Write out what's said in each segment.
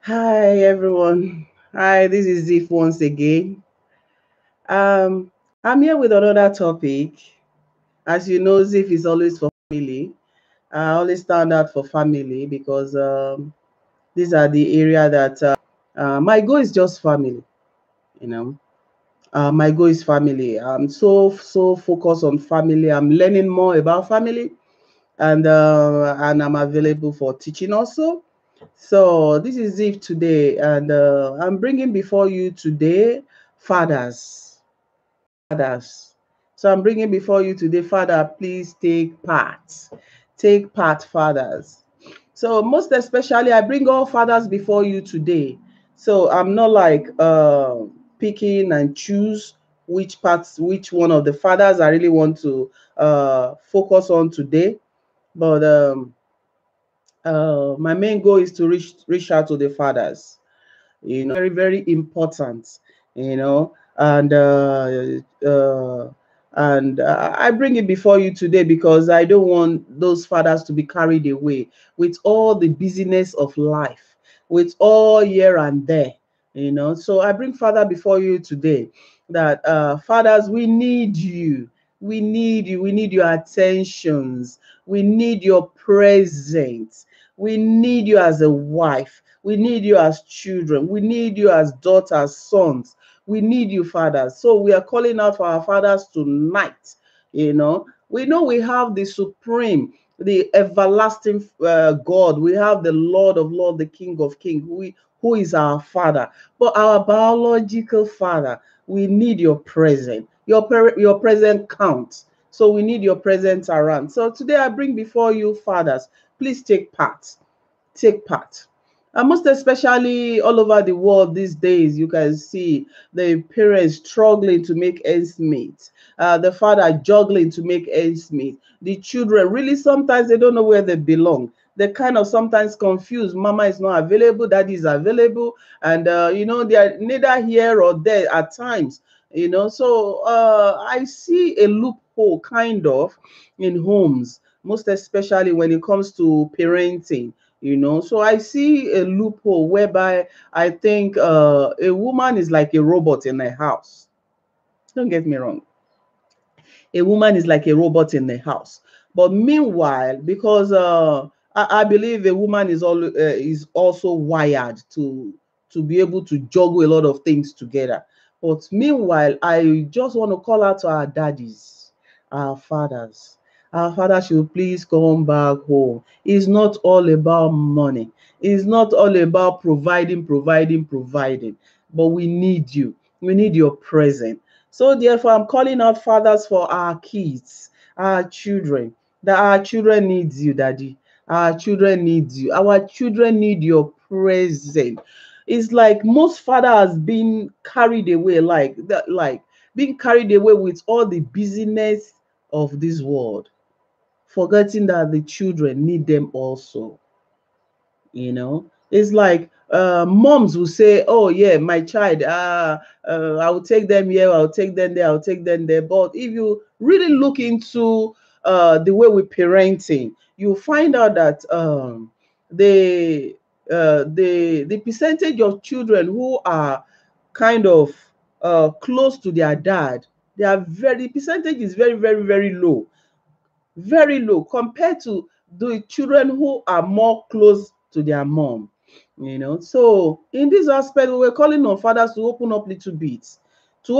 Hi everyone. Hi, this is Zif once again. Um, I'm here with another topic. As you know, Zif is always for family. I always stand out for family because these are the area that my goal is just family. You know, my goal is family. I'm so focused on family. I'm learning more about family, and I'm available for teaching also. So this is Eve today, and I'm bringing before you today fathers. Fathers. So I'm bringing before you today, Father, please take part. Take part, fathers. So most especially, I bring all fathers before you today. So I'm not like picking and choose which parts, which one of the fathers I really want to focus on today. But my main goal is to reach out to the fathers. Very very important. You know, and I bring it before you today because I don't want those fathers to be carried away with all the busyness of life, with all here and there. So I bring father before you today that fathers, we need you. We need you. We need your attentions. We need your presence. We need you as a wife. We need you as children. We need you as daughters, sons. We need you, fathers. So we are calling out for our fathers tonight. We know we have the supreme, the everlasting God. We have the Lord of Lords, the King of Kings, who is our father. But our biological father, we need your presence. Your presence counts. So we need your presence around. So today I bring before you, fathers, please take part. Take part. And most especially all over the world these days, you can see the parents struggling to make ends meet, the father juggling to make ends meet. The children really sometimes they don't know where they belong. They kind of sometimes confused. Mama is not available, daddy is available, and they are neither here or there at times. So I see a loophole kind of in homes, most especially when it comes to parenting. So I see a loophole whereby I think a woman is like a robot in a house. Don't get me wrong. A woman is like a robot in the house. But meanwhile, because I believe a woman is also wired to be able to juggle a lot of things together. But meanwhile, I just want to call out to our daddies, our fathers. Our father should please come back home. It's not all about money. It's not all about providing. But we need you. We need your presence. So therefore, I'm calling out fathers for our kids, our children, that our children needs you, daddy. Our children needs you. Our children need your presence. It's like most father has been carried away, like that, like being carried away with all the busyness of this world, forgetting that the children need them also. It's like moms will say, oh yeah, my child, I will take them here, I'll take them there, I'll take them there. But if you really look into the way we're parenting, you find out that the the percentage of children who are kind of close to their dad, they are very percentage is very very low compared to the children who are more close to their mom. So in this aspect, we're calling on fathers to open up little bit, to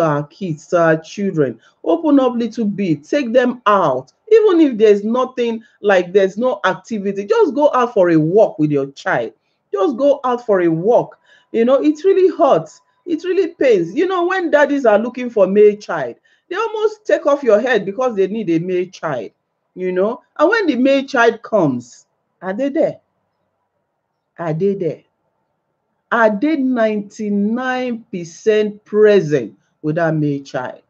our kids, to our children. Open up little bit, take them out. Even if there's nothing, like there's no activity, just go out for a walk with your child. Just go out for a walk. It really hurts. It really pains. When daddies are looking for male child, they almost take off your head because they need a male child. And when the male child comes, are they there? Are they there? Are they 99% present with that male child?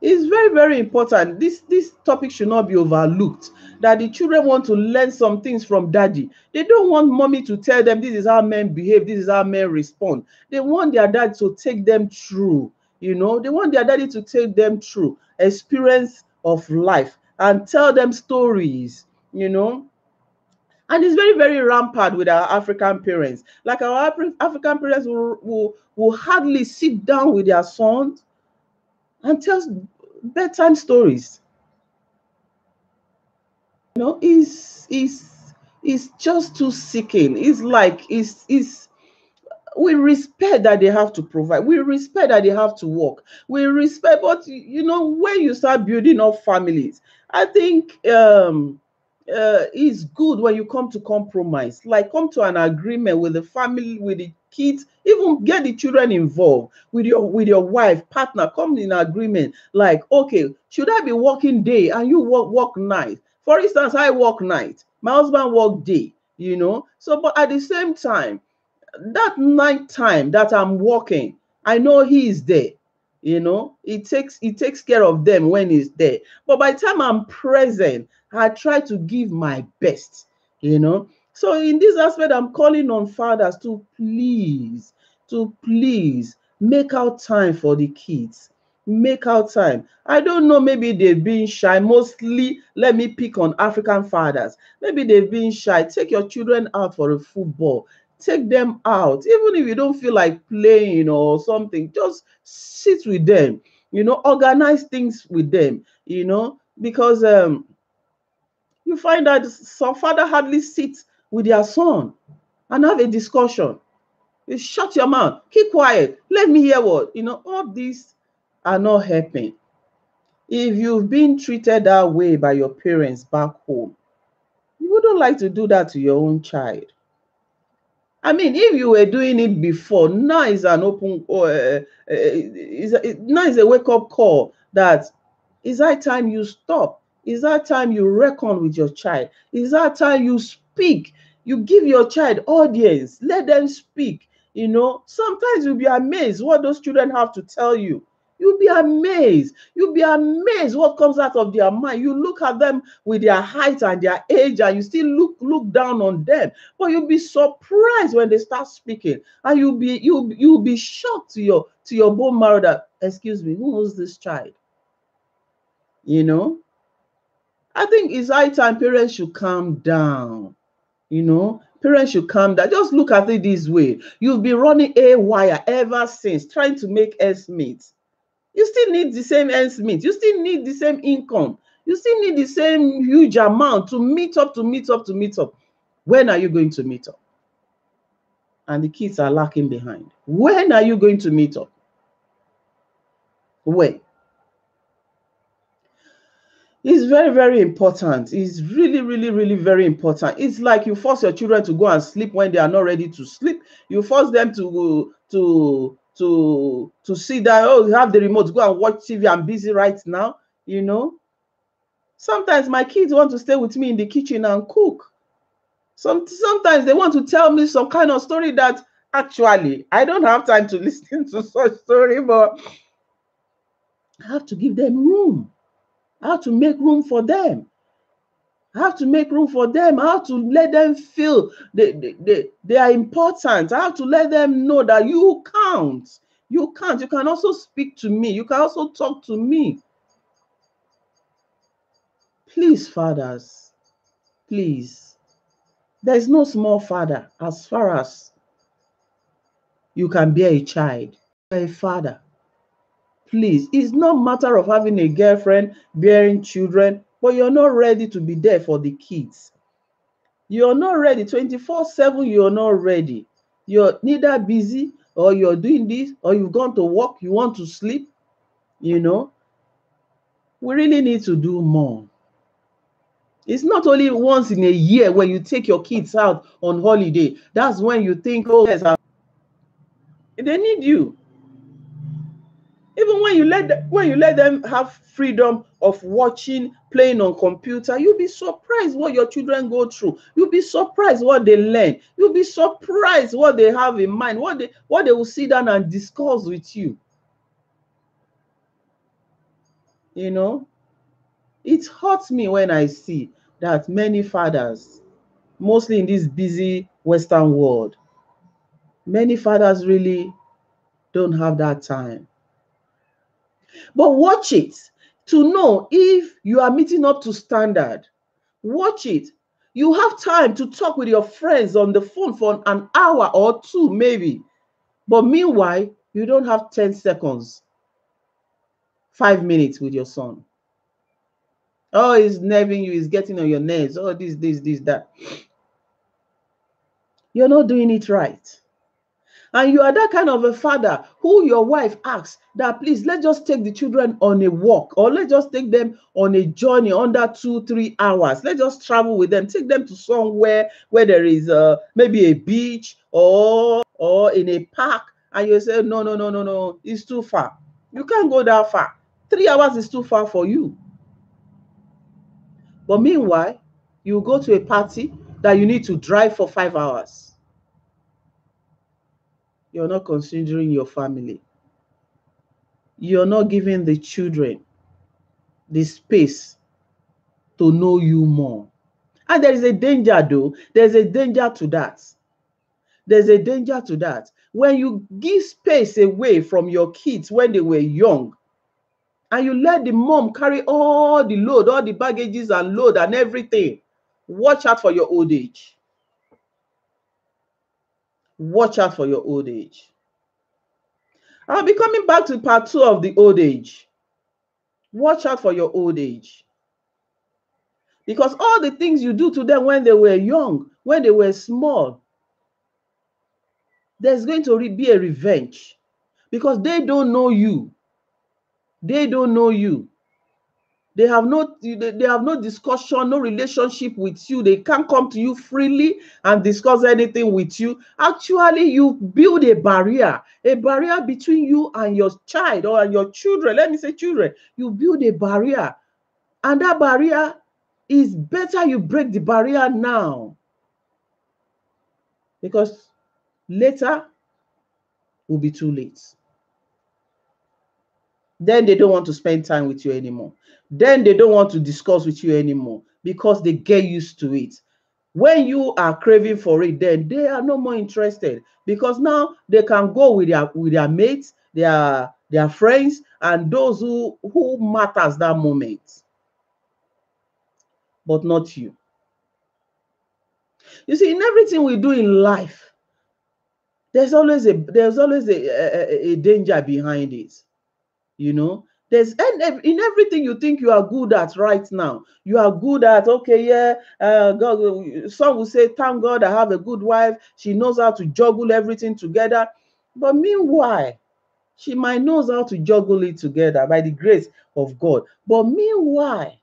It's very important. This topic should not be overlooked, that the children want to learn some things from daddy. They don't want mommy to tell them this is how men behave, this is how men respond. They want their dad to take them through. They want their daddy to take them through experience of life and tell them stories. you know And it's very, very rampant with our African parents. Like our African parents will hardly sit down with their sons and tell bedtime stories. You know, is just too sickening. It's like it's we respect that they have to provide. We respect that they have to work. We respect, but you know, when you start building up families, I think it's good when you come to compromise, like come to an agreement with the family, with the kids, even get the children involved with your wife, partner, come in agreement. Like, okay, should I be working day and you work night? For instance, I work night, my husband work day, you know. So, but at the same time, that night time that I'm working, I know he is there. You know, he takes care of them when he's there. But by the time I'm present, I try to give my best, you know. So in this aspect, I'm calling on fathers to please make out time for the kids. Make out time. I don't know, maybe they've been shy. Mostly, let me pick on African fathers. Maybe they've been shy. Take your children out for a football. Take them out. Even if you don't feel like playing or something, just sit with them, you know, organize things with them, you know, because you find that some father hardly sits with their son and have a discussion. You shut your mouth, keep quiet, let me hear what, you know, all these are not helping. If you've been treated that way by your parents back home, you wouldn't like to do that to your own child. I mean, if you were doing it before, now is an open, now is a wake-up call that is that time you stop. Is that time you reckon with your child. Is that time you speak. You give your child audience. Let them speak. You know, sometimes you'll be amazed what those children have to tell you. You'll be amazed. You'll be amazed what comes out of their mind. You look at them with their height and their age, and you still look down on them. But you'll be surprised when they start speaking, and you'll be shocked to your bone marrow that, excuse me, who was this child? You know, I think it's high time parents should calm down. You know, parents should calm down. Just look at it this way: you've been running a wire ever since, trying to make ends meet. You still need the same ends meet. You still need the same income. You still need the same huge amount to meet up. When are you going to meet up? And the kids are lacking behind. When are you going to meet up? When? It's very, very important. It's really, really, really very important. It's like you force your children to go and sleep when they are not ready to sleep. You force them to sit down. Oh, you have the remote, go and watch TV. I'm busy right now. You know, sometimes my kids want to stay with me in the kitchen and cook. Sometimes they want to tell me some kind of story that actually I don't have time to listen to such story, but I have to give them room. I have to make room for them. I have to make room for them. I have to let them feel they are important. I have to let them know that you count. You count. You can also speak to me. You can also talk to me. Please, fathers, please. There's no small father as far as you can bear a child. You're a father. Please, it's not a matter of having a girlfriend, bearing children, but you're not ready to be there for the kids. You're not ready 24/7. You're not ready. You're neither busy, or you're doing this, or you've gone to work, you want to sleep. You know, we really need to do more. It's not only once in a year when you take your kids out on holiday. That's when you think, oh, yes, they need you. Even when you let them have freedom of watching, playing on computer, you'll be surprised what your children go through. You'll be surprised what they learn. You'll be surprised what they have in mind, what they will sit down and discuss with you. You know, it hurts me when I see that many fathers, mostly in this busy Western world, many fathers really don't have that time. But watch it to know if you are meeting up to standard. Watch it. You have time to talk with your friends on the phone for an hour or two, maybe. But meanwhile, you don't have 10 seconds, 5 minutes with your son. Oh, he's nerving you, he's getting on your nerves. Oh, this, that. You're not doing it right. And you are that kind of a father who your wife asks that, please, let's just take the children on a walk, or let's just take them on a journey under 2-3 hours. Let's just travel with them, take them to somewhere where there is maybe a beach or in a park. And you say, no, no, no, no, no, it's too far. You can't go that far. 3 hours is too far for you. But meanwhile, you go to a party that you need to drive for 5 hours. You're not considering your family. You're not giving the children the space to know you more. And there is a danger, though. There's a danger to that. There's a danger to that. When you give space away from your kids when they were young, and you let the mom carry all the load, all the baggages and load and everything, watch out for your old age. Watch out for your old age. I'll be coming back to part 2 of the old age. Watch out for your old age. Because all the things you do to them when they were young, when they were small, there's going to be a revenge. Because they don't know you. They don't know you. They have no discussion, no relationship with you. They can't come to you freely and discuss anything with you. Actually, you build a barrier between you and your child or your children. Let me say children. You build a barrier. And that barrier is better you break the barrier now. Because later will be too late. Then they don't want to spend time with you anymore. Then they don't want to discuss with you anymore because they get used to it. When you are craving for it, then they are no more interested because now they can go with their mates, their friends, and those who matters that moment. But not you. You see, in everything we do in life, there's always a danger behind it. You know, there's in everything you think you are good at right now. You are good at, okay, yeah, God, some will say, thank God I have a good wife. She knows how to juggle everything together. But meanwhile, she might knows how to juggle it together by the grace of God. But meanwhile,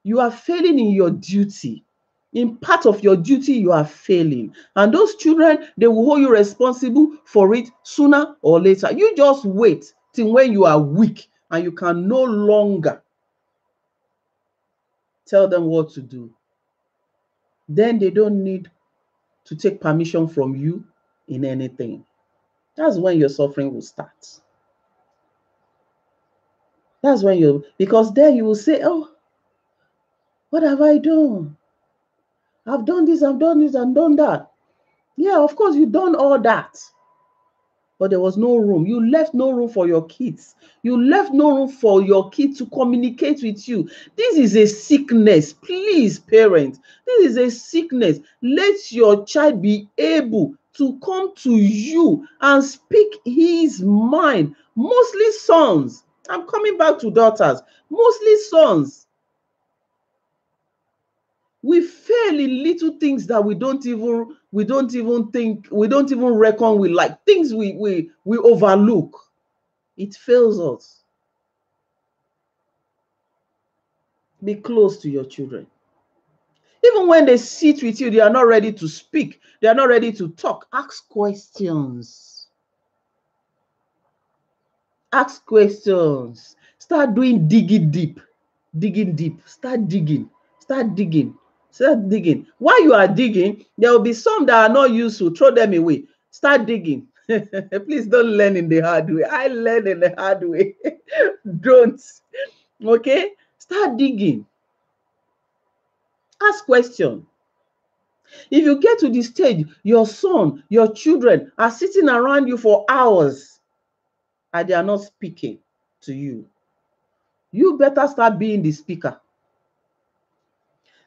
you are failing in your duty. In part of your duty, you are failing. And those children, they will hold you responsible for it sooner or later. You just wait till when you are weak and you can no longer tell them what to do. Then they don't need to take permission from you in anything. That's when your suffering will start. That's when because then you will say, oh, what have I done? I've done this, I've done this, and done that. Yeah, of course, you've done all that. But there was no room. You left no room for your kids. You left no room for your kids to communicate with you. This is a sickness. Please, parents, this is a sickness. Let your child be able to come to you and speak his mind. Mostly sons. I'm coming back to daughters. Mostly sons. We fail in little things that we don't even reckon with, like things we overlook. It fails us. Be close to your children. Even when they sit with you, they are not ready to speak. They are not ready to talk. Ask questions. Ask questions. Start doing digging deep. Digging deep. Start digging. Start digging. Start digging. While you are digging, there will be some that are not useful. Throw them away. Start digging. Please don't learn in the hard way. I learn in the hard way. Don't. Okay? Start digging. Ask questions. If you get to the stage, your son, your children are sitting around you for hours and they are not speaking to you, you better start being the speaker.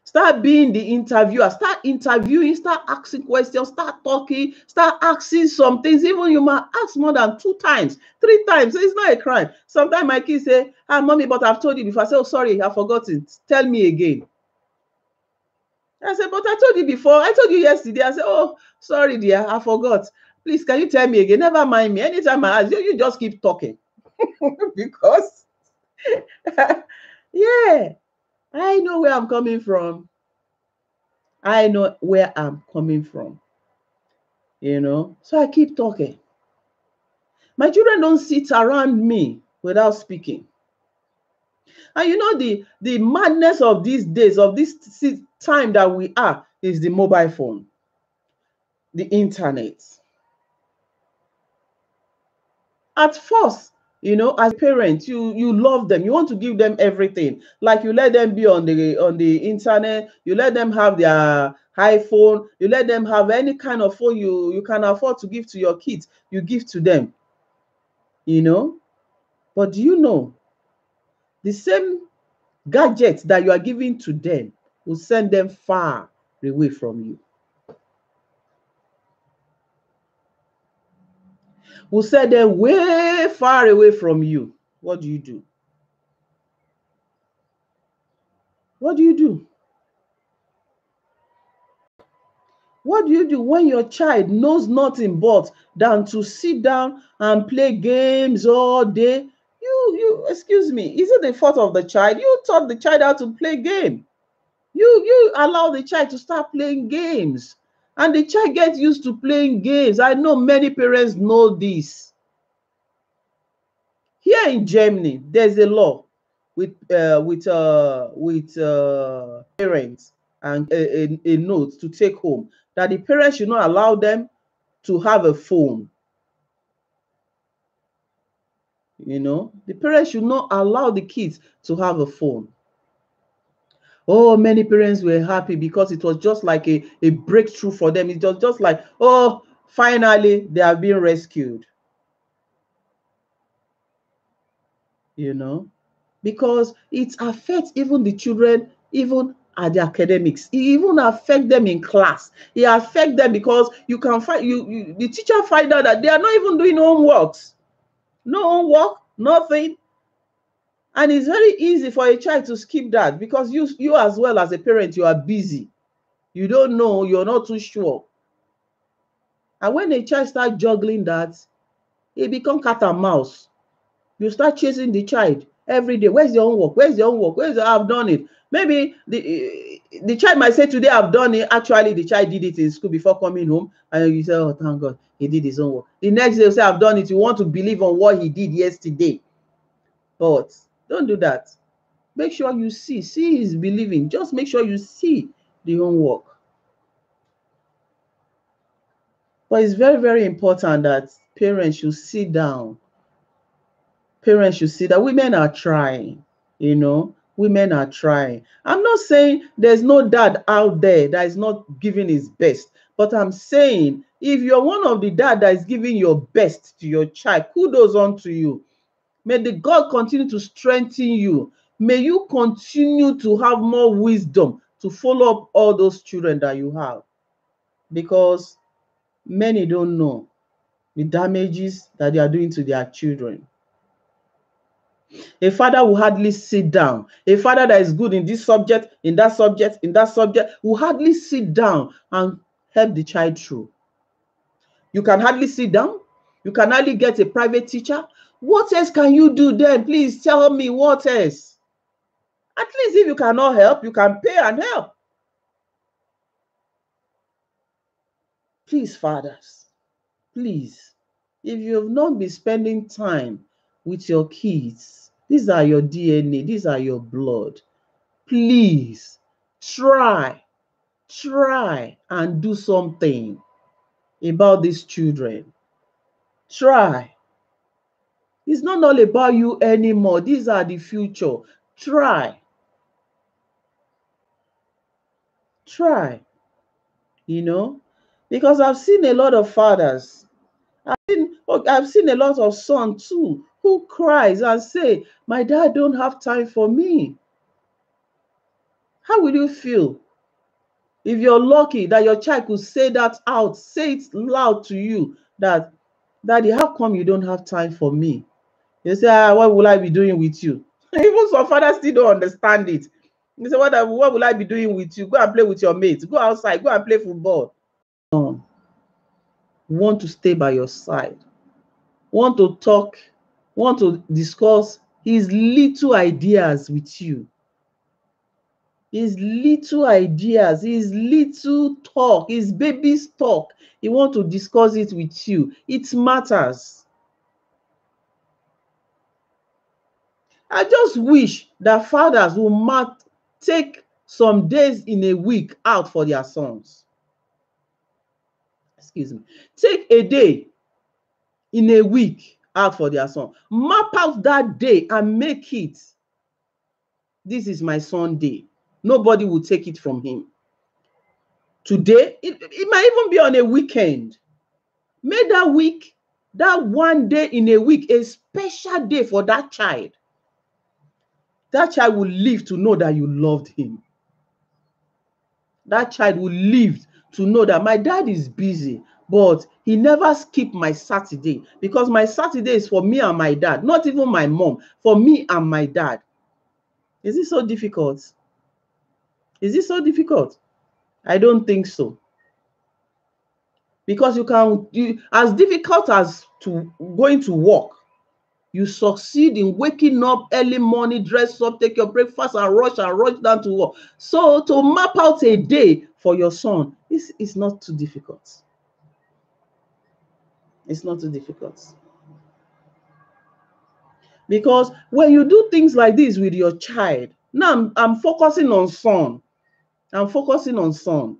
Start being the interviewer. Start interviewing. Start asking questions. Start talking. Start asking some things. Even you might ask more than 2 times, 3 times. It's not a crime. Sometimes my kids say, "Ah, mommy, but I've told you before." I say, "Oh, sorry, I've forgotten. Tell me again." I said, "But I told you before. I told you yesterday." I said, "Oh, sorry, dear. I forgot. Please, can you tell me again?" Never mind me. Anytime I ask you, you just keep talking. Because, yeah, I know where I'm coming from. I know where I'm coming from. So I keep talking. My children don't sit around me without speaking. And the madness of these days, of this time that we are, is the mobile phone, the internet. At first, as a parent, you love them. You want to give them everything. Like, you let them be on the internet, you let them have their iPhone, you let them have any kind of phone you can afford to give to your kids, you give to them. But do you know, the same gadgets that you are giving to them will send them far away from you. Will send them way far away from you. What do you do? What do you do? What do you do when your child knows nothing but than to sit down and play games all day? You excuse me, is it the fault of the child? You taught the child how to play game. You allow the child to start playing games, and the child gets used to playing games. I know many parents know this. Here in Germany, there's a law with parents, and a note to take home, that the parents should not allow them to have a phone. The parents should not allow the kids to have a phone. Oh, many parents were happy because it was just like a breakthrough for them. It was just like, oh, finally they are being rescued. Because it affects even the children, even at the academics. It even affects them in class. It affects them because you can find the teacher find out that they are not even doing homeworks. No homework, nothing. And it's very easy for a child to skip that, because you as well as a parent, you are busy. You don't know, you're not too sure. And when a child starts juggling that, it becomes cat and mouse. You start chasing the child every day. Where's your homework? Where's your homework? I've done it. Maybe the child might say, today I've done it. Actually, the child did it in school before coming home. And you say, oh, thank God, he did his homework. The next day, you say, I've done it. You want to believe on what he did yesterday. But don't do that. Make sure you see. See is believing. Just make sure you see the homework. But it's very, very important that parents should sit down. Parents should see that women are trying. Women are trying. I'm not saying there's no dad out there that is not giving his best, but I'm saying, if you're one of the dad that is giving your best to your child, kudos unto you. May the God continue to strengthen you. May you continue to have more wisdom to follow up all those children that you have, because many don't know the damages that they are doing to their children. A father will hardly sit down. A father that is good in this subject, in that subject, in that subject, will hardly sit down and help the child through. You can hardly sit down. You can hardly get a private teacher. What else can you do then? Please tell me what else. At least if you cannot help, you can pay and help. Please, fathers, please, if you have not been spending time with your kids, these are your DNA, these are your blood. Please try and do something about these children. Try. It's not all about you anymore. These are the future. Try. Because I've seen a lot of fathers. I've seen a lot of sons too who cries and say, my dad don't have time for me. How will you feel if you're lucky that your child could say that out, say it loud to you, that, Daddy, how come you don't have time for me? You say, what will I be doing with you? Even some fathers still don't understand it. You say, what will I be doing with you? Go and play with your mates. Go outside. Go and play football. Want to stay by your side. Want to talk. Want to discuss his little ideas with you. His little ideas, his little talk, his baby's talk. He wants to discuss it with you. It matters. I just wish that fathers will take some days in a week out for their sons. Excuse me. Take a day in a week out for their son. Map out that day and make it. This is my son day. Nobody will take it from him. Today, it might even be on a weekend. Make that week, that one day in a week, a special day for that child. That child will live to know that you loved him. That child will live to know that my dad is busy, but he never skipped my Saturday, because my Saturday is for me and my dad, not even my mom, for me and my dad. Is it so difficult? Is it so difficult? I don't think so. Because as difficult as going to work, you succeed in waking up early morning, dress up, take your breakfast, and rush down to work. So to map out a day for your son is not too difficult. It's not too difficult. Because when you do things like this with your child, now I'm focusing on son. I'm focusing on son.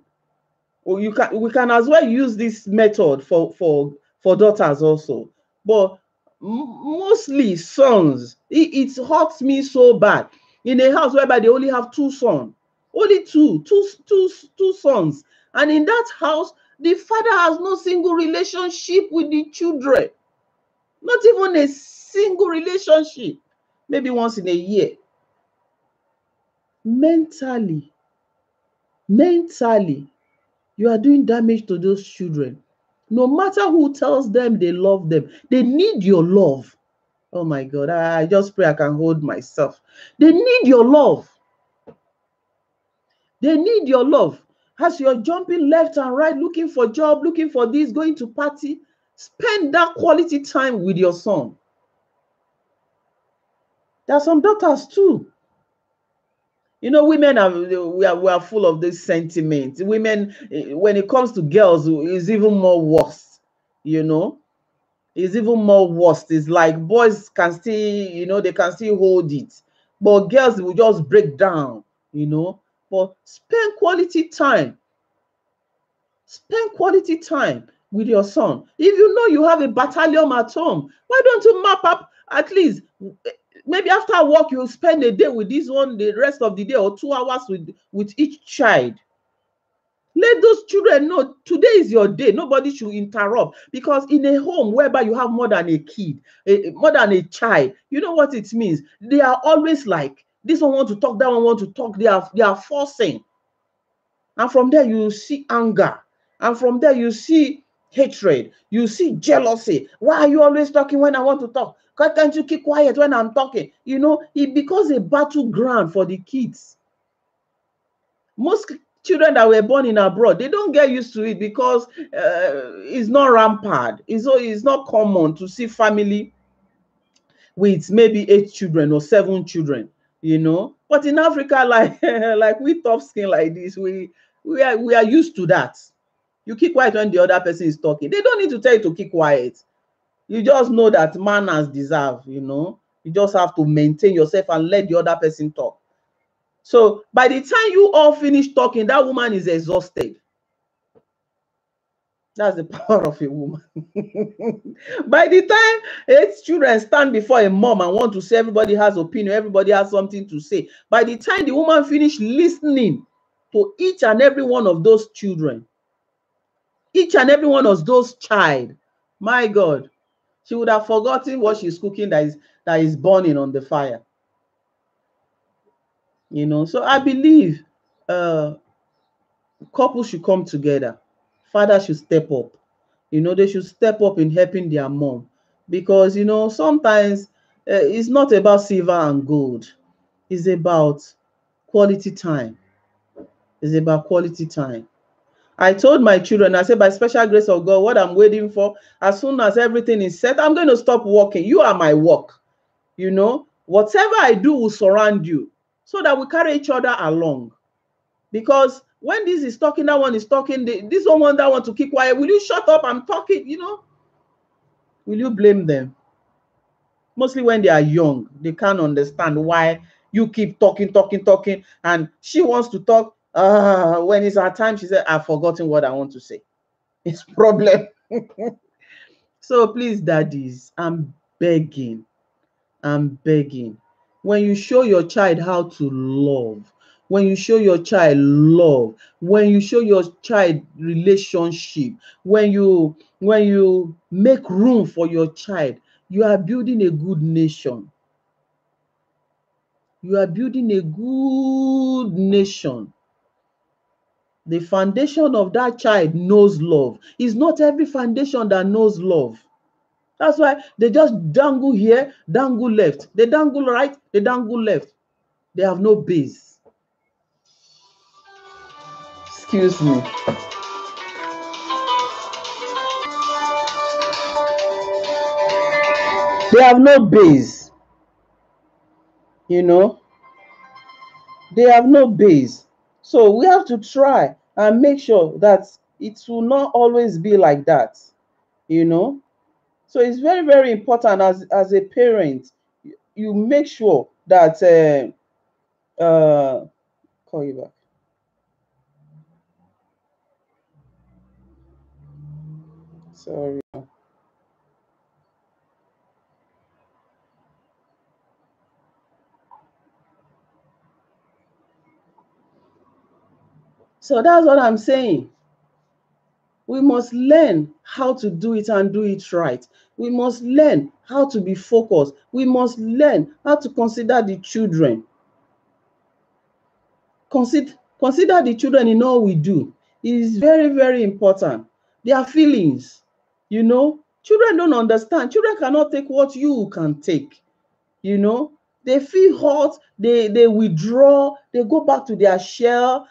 Or we can as well use this method for daughters also. But mostly sons, it hurts me so bad. In a house whereby they only have two sons, only two sons. And in that house, the father has no single relationship with the children. Not even a single relationship. Maybe once in a year. Mentally, you are doing damage to those children. No matter who tells them they love them, they need your love. Oh my God, I just pray I can hold myself. They need your love. They need your love. As you're jumping left and right, looking for job, looking for this, going to party, spend that quality time with your son. There are some daughters too. You know, women we are full of this sentiment. Women, when it comes to girls, is even more worse. You know, is even more worse. It's like boys can still, they can still hold it, but girls will just break down. But spend quality time. Spend quality time with your son. If you know you have a battalion at home, why don't you map up at least? Maybe after work, you'll spend a day with this one, the rest of the day, or 2 hours with each child. Let those children know today is your day. Nobody should interrupt. Because in a home whereby you have more than a kid, more than a child, you know what it means? They are always like, this one want to talk, that one want to talk. They are forcing. And from there, you see anger. And from there, you see hatred. You see jealousy. Why are you always talking when I want to talk? Why can't you keep quiet when I'm talking? It becomes a battleground for the kids. Most children that were born in abroad, they don't get used to it because it's not rampant. It's not common to see family with maybe 8 children or 7 children, But in Africa, like we tough skin like this, we are used to that. You keep quiet when the other person is talking. They don't need to tell you to keep quiet. You just know that manners deserve, You just have to maintain yourself and let the other person talk. So by the time you all finish talking, that woman is exhausted. That's the power of a woman. By the time 8 children stand before a mom and want to say everybody has opinion, everybody has something to say. By the time the woman finish listening to each and every one of those children, each and every one of those child, my God, she would have forgotten what she's cooking that is burning on the fire. So I believe uh, couples should come together. Fathers should step up. They should step up in helping their mom, because sometimes it's not about silver and gold. It's about quality time. It's about quality time. I told my children, I said, by special grace of God, what I'm waiting for, as soon as everything is set, I'm going to stop working. You are my work. Whatever I do will surround you, so that we carry each other along. Because when this is talking, that one is talking, this one want that one to keep quiet. Will you shut up? I'm talking, Will you blame them? Mostly when they are young, they can't understand why you keep talking, and she wants to talk. When it's her time, she said, I've forgotten what I want to say. It's problem. So please, daddies, I'm begging. When you show your child how to love, when you show your child love, when you show your child relationship, when you make room for your child, you are building a good nation. You are building a good nation. The foundation of that child knows love. It's not every foundation that knows love. That's why they just dangle here, dangle left. They dangle right, they dangle left. They have no base. Excuse me. They have no base. They have no base. So we have to try and make sure that it will not always be like that. So it's very, very important as a parent, you make sure that call you back. Sorry. So that's what I'm saying. We must learn how to do it and do it right. We must learn how to be focused. We must learn how to consider the children. Consider the children in all we do. It is very, very important. Their feelings, children don't understand. Children cannot take what you can take. They feel hot, they withdraw, they go back to their shell.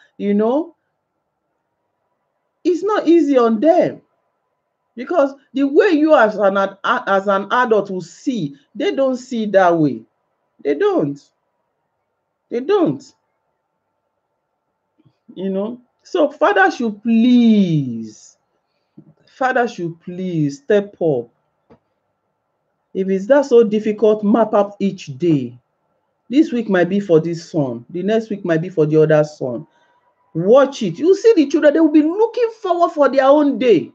It's not easy on them, because the way you as an adult will see, they don't see it that way. They don't. So father should please step up. If it's that so difficult, map out each day. This week might be for this son, the next week might be for the other son. Watch it. You see the children, they will be looking forward for their own day.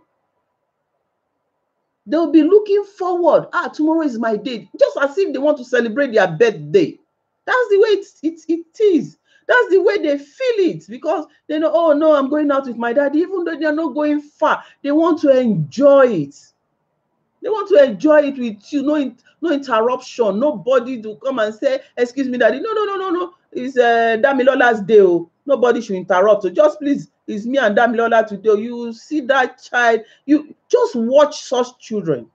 They'll be looking forward. Tomorrow is my day. Just as if they want to celebrate their birthday. That's the way it is. That's the way they feel it, because they know, oh no, I'm going out with my daddy. Even though they're not going far, they want to enjoy it. They want to enjoy it with you. No interruption. Nobody to come and say, excuse me, daddy. No. It's Damilola's day. Nobody should interrupt. So just please, it's me and Damilola today. You see that child. You just watch such children.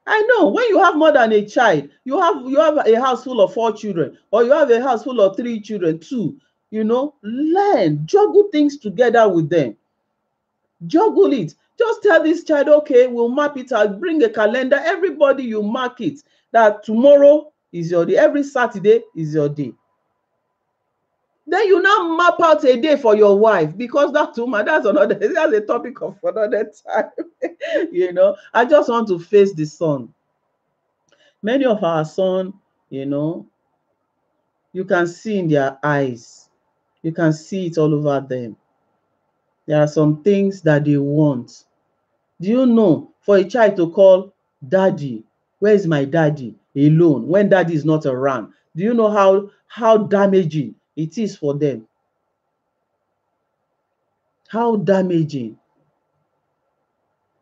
I know when you have more than a child, you have a house full of 4 children, or you have a house full of 3 children too. Learn, juggle things together with them. Juggle it. Just tell this child, okay, we'll map it out. Bring a calendar. Everybody, you mark it that tomorrow is your day. Every Saturday is your day. Then you now map out a day for your wife, because that's a topic of another time. I just want to face the sun. Many of our son, you can see in their eyes, you can see it all over them. There are some things that they want. Do you know, for a child to call daddy, where is my daddy, alone, when daddy is not around, do you know how damaging it is for them? How damaging.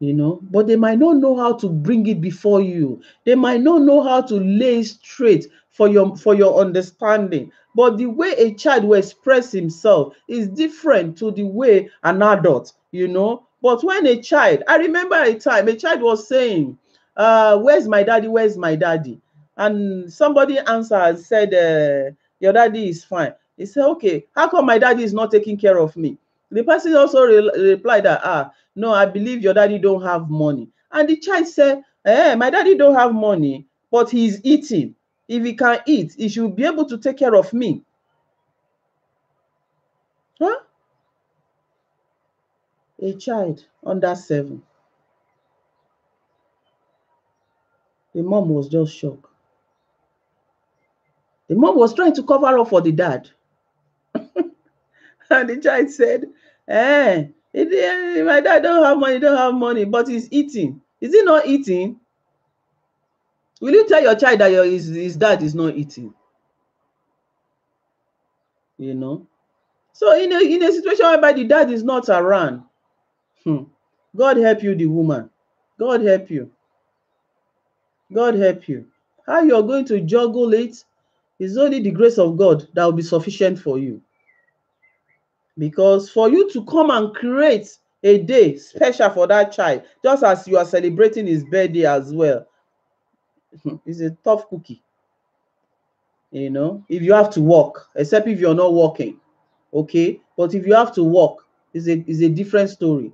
But they might not know how to bring it before you. They might not know how to lay straight for your understanding. But the way a child will express himself is different to the way an adult, you know. But when a child, I remember a time a child was saying, where's my daddy, where's my daddy? And somebody answered and said, your daddy is fine. He said, okay, how come my daddy is not taking care of me? The person also replied that, no, I believe your daddy don't have money. And the child said, my daddy don't have money, but he's eating. If he can eat, he should be able to take care of me. Huh? A child under 7. The mom was just shocked. The mom was trying to cover up for the dad. And the child said, my dad don't have money, but he's eating. Is he not eating? Will you tell your child that his dad is not eating? You know? So in a situation whereby the dad is not around, God help you, the woman. God help you. God help you. How you're going to juggle it is only the grace of God that will be sufficient for you. Because for you to come and create a day special for that child, just as you are celebrating his birthday as well, it's a tough cookie. You know, if you have to work, except if you're not working, okay? But if you have to work, it's a different story,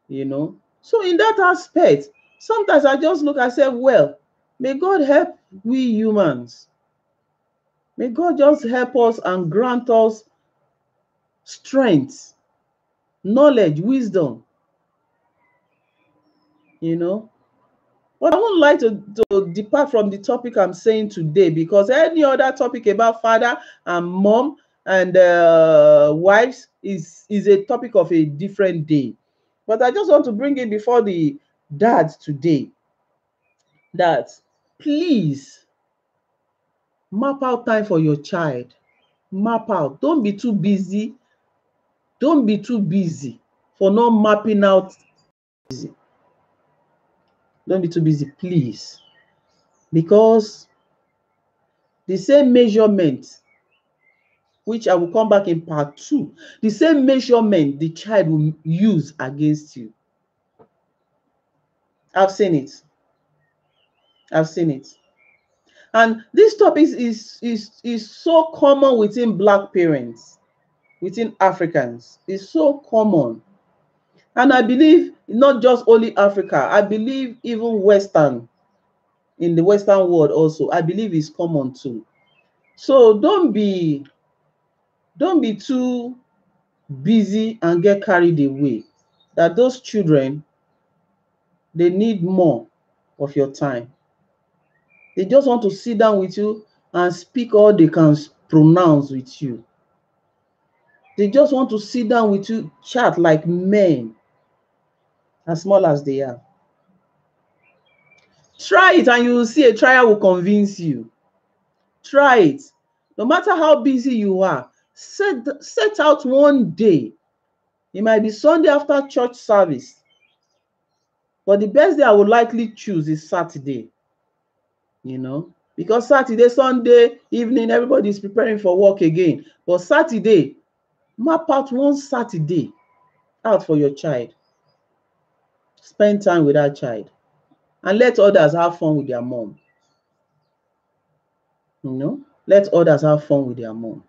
you know? So in that aspect, sometimes I just look, I say, well, may God help we humans. May God just help us and grant us strength, knowledge, wisdom, you know? But I wouldn't like to depart from the topic I'm saying today, because any other topic about father and mom and wives is a topic of a different day. But I just want to bring it before the dads today that please map out time for your child. Map out. Don't be too busy. Don't be too busy for not mapping out. Don't be too busy, please. Because the same measurement, which I will come back in part 2, the same measurement the child will use against you. I've seen it. I've seen it. And this topic is so common within Black parents, within Africans. It's so common. And I believe not just only Africa, I believe even Western, in the Western world also, I believe it's common too. So don't be too busy and get carried away, that those children, they need more of your time. They just want to sit down with you and speak all they can pronounce with you. They just want to sit down with you, chat like men, as small as they are. Try it and you will see a trial will convince you. Try it. No matter how busy you are, set out one day. It might be Sunday after church service, but the best day I would likely choose is Saturday, you know, because Saturday, Sunday evening, everybody is preparing for work again. But Saturday, map out one Saturday out for your child. Spend time with that child and let others have fun with their mom. You know, let others have fun with their mom.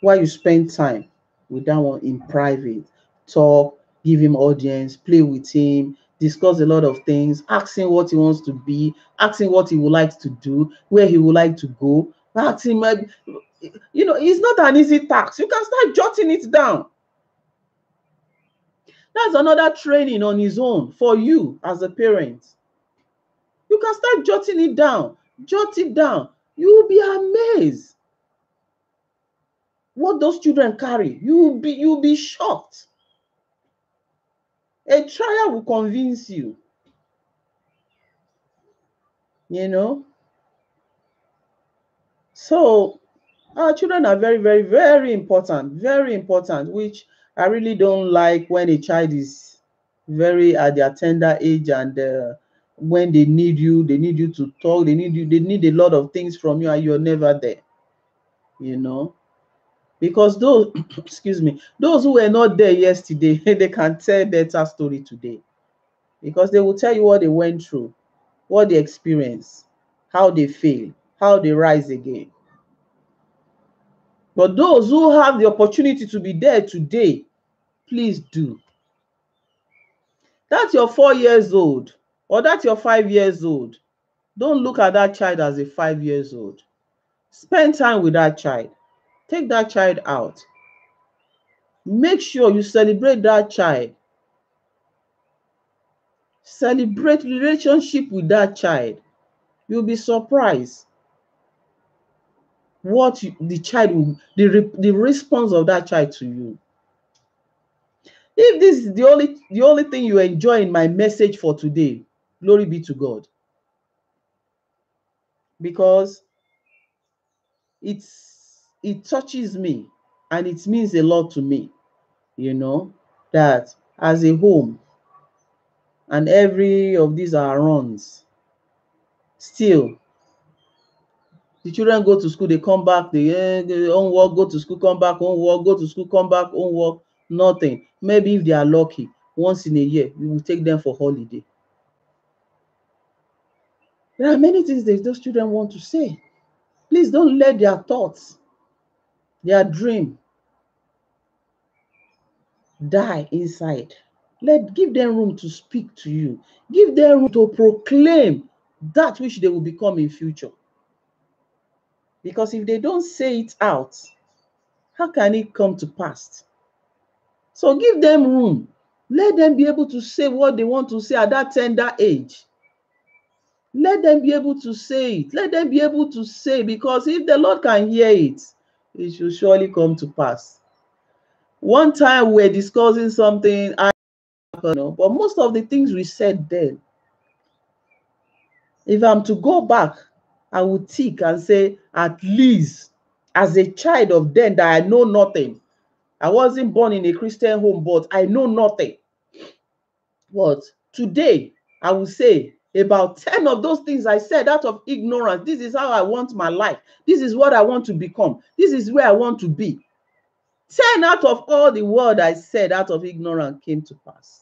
While you spend time with that one in private, talk, give him audience, play with him, discuss a lot of things, ask him what he wants to be, ask him what he would like to do, where he would like to go. Ask him, you know, it's not an easy task. You can start jotting it down. That's another training on his own for you as a parent. You can start jotting it down. Jot it down. You will be amazed what those children carry. You'll be shocked. A trial will convince you. You know. So our children are very, very, very important. Very important, which I really don't like when a child is very at their tender age and When they need you to talk, they need a lot of things from you, and you're never there, you know. Because those, excuse me, those who were not there yesterday, they can tell a better story today, because they will tell you what they went through, what they experienced, how they fail, how they rise again. But those who have the opportunity to be there today, please do. That's your 4 years old, or that's your 5 years old. Don't look at that child as a 5 years old. Spend time with that child. Take that child out. Make sure you celebrate that child. Celebrate relationship with that child. You'll be surprised what the child will, the response of that child to you. If this is the only thing you enjoy in my message for today, glory be to God. Because it touches me, and it means a lot to me, you know, that as a home, and every of these are runs, still the children go to school, they come back, they own work, go to school, come back, own work, go to school, come back, own work, nothing. Maybe if they are lucky, once in a year, we will take them for holiday. There are many things that those children want to say. Please don't let their thoughts, their dream die inside. Give them room to speak to you. Give them room to proclaim that which they will become in future. Because if they don't say it out, how can it come to pass? So give them room. Let them be able to say what they want to say at that tender age. Let them be able to say it. Let them be able to say, because if the Lord can hear it, it should surely come to pass. One time we were discussing something, but most of the things we said then, if I'm to go back, I would think and say, at least as a child of then that I know nothing. I wasn't born in a Christian home, but I know nothing. But today, I will say about 10 of those things I said out of ignorance. This is how I want my life. This is what I want to become. This is where I want to be. 10 out of all the word I said out of ignorance came to pass.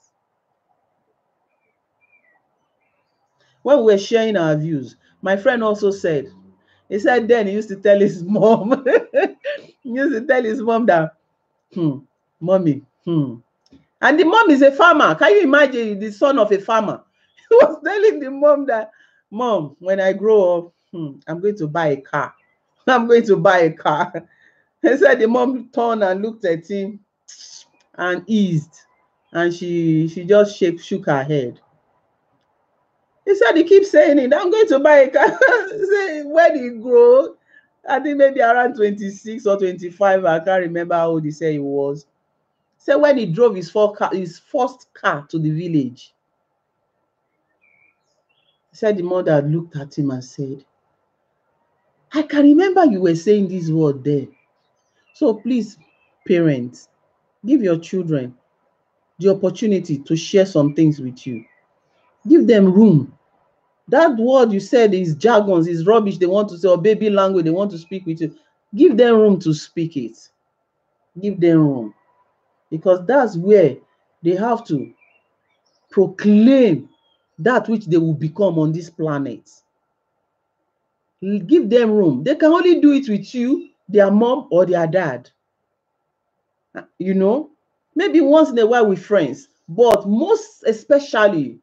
When we were sharing our views, my friend also said, he said then he used to tell his mom, he used to tell his mom that, mommy, and the mom is a farmer. Can you imagine the son of a farmer? He was telling the mom that, Mom, when I grow up, I'm going to buy a car. I'm going to buy a car. He said the mom turned and looked at him and eased. And she just shook her head. He said he keeps saying it, I'm going to buy a car. Say, when he grew, I think maybe around 26 or 25, I can't remember how old he said he was. So when he drove his first car to the village, he said the mother looked at him and said, I can remember you were saying this word there. So please, parents, give your children the opportunity to share some things with you. Give them room. That word you said is jargons, is rubbish they want to say, or baby language they want to speak with you. Give them room to speak it. Give them room. Because that's where they have to proclaim that which they will become on this planet. Give them room. They can only do it with you, their mom or their dad. You know, maybe once in a while with friends, but most especially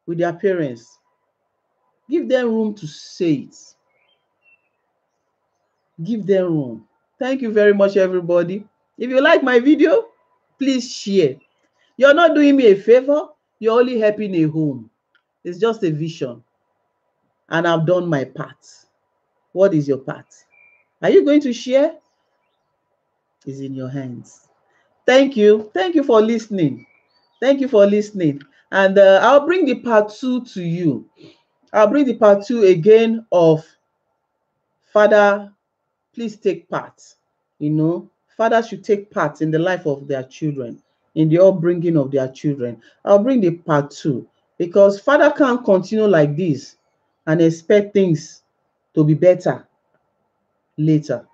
with their parents. Give them room to say it. Give them room. Thank you very much, everybody. If you like my video, please share. You're not doing me a favor. You're only helping a home. It's just a vision. And I've done my part. What is your part? Are you going to share? It's in your hands. Thank you. Thank you for listening. Thank you for listening. And I'll bring the part 2 to you. I'll bring the part 2 again of Father, please take part. You know, fathers should take part in the life of their children, in the upbringing of their children. I'll bring the part 2. Because father can't continue like this and expect things to be better later.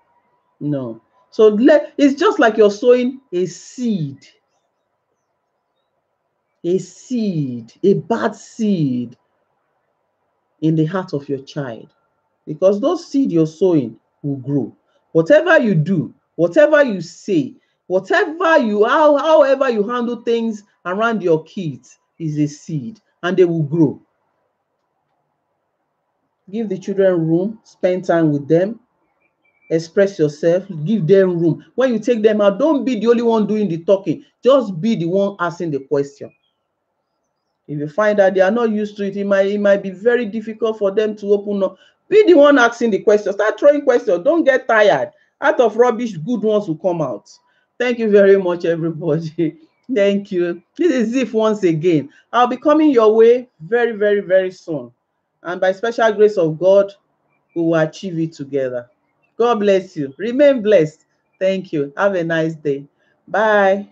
No. So it's just like you're sowing a seed, a bad seed in the heart of your child. Because those seed you're sowing will grow. Whatever you do, whatever you say, however you handle things around your kids is a seed, and they will grow. Give the children room, spend time with them, express yourself, give them room. When you take them out, don't be the only one doing the talking. Just be the one asking the question. If you find that they are not used to it, it might be very difficult for them to open up. Be the one asking the question. Start throwing questions. Don't get tired. Out of rubbish, good ones will come out. Thank you very much, everybody. Thank you. This is Ziff once again. I'll be coming your way very, very, very soon. And by special grace of God, we will achieve it together. God bless you. Remain blessed. Thank you. Have a nice day. Bye.